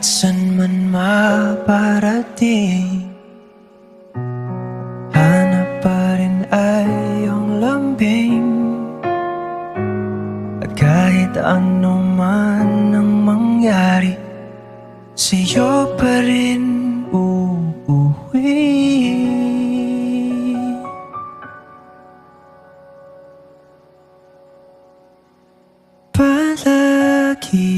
kahit san man maparating, hanap pa rin ay iyong lambing. At kahit ano man ang mangyari, sa'yo pa rin uuwi. Palagi.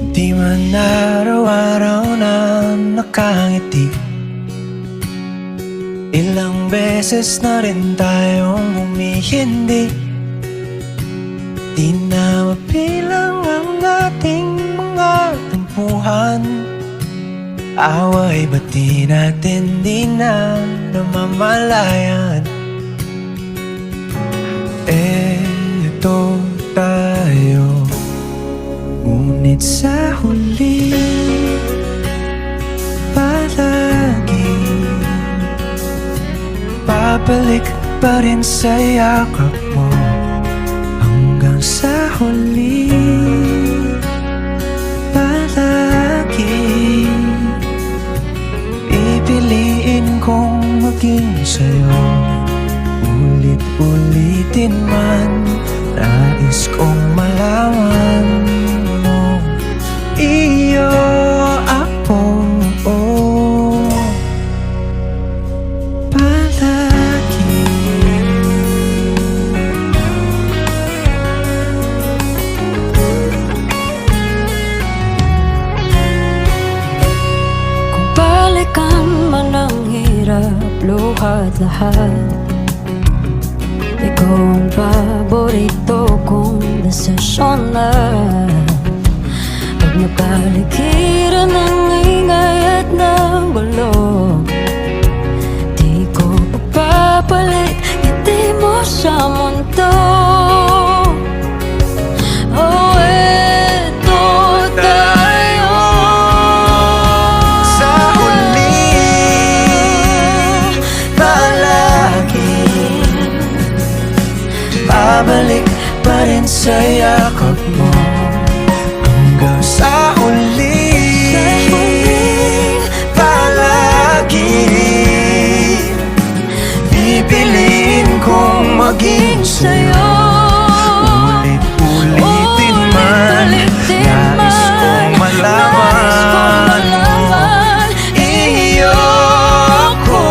Di man araw-araw na nakangiti, ilang beses na rin tayong humihindi. Di na mabilang ang ating mga tampuhan, away ba't di natin di na namamalayan? Eto tayo, ngunit sa huli palagi babalik pa rin sa yakap mo. Hanggang sa huli palagi pipiliin kong maging sa'yo. Ulit-ulitin man, nais kong malaman mo, iyo ako, palagi. Kung balikan man ang hirap, luhat lahat, ikaw ang paborito kong desisyon na. Pag napaligiran ng ingay at ng gulo, di ko papapalit ngiti mo sa mundo. Oh, eto tayo Sa huli palagi babalik pa rin sa yakap mo. Hanggang sa huli palagi pipiliin kong maging sa'yo. Ulit-ulitin man, nais kong malaman mo, iyo ko.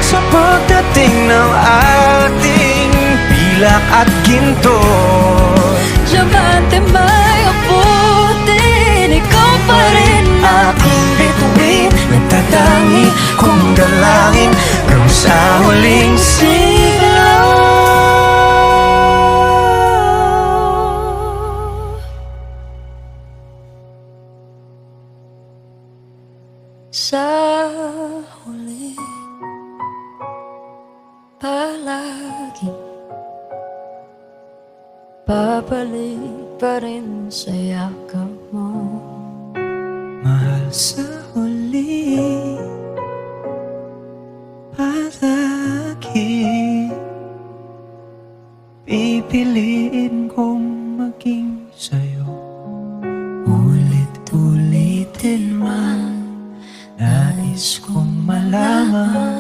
Sa pagdating ng ating pilak at ginto, diamante may abutin, ikaw pa rin aking bituin, nagtatangi kong dalangin hanggang sa huling sigaw. Sa huli palagi babalik pa rin sa yakap mo. Mahal, sa huli palagi pipiliin kong maging sa'yo. Ulit-ulitin man, nais kong malaman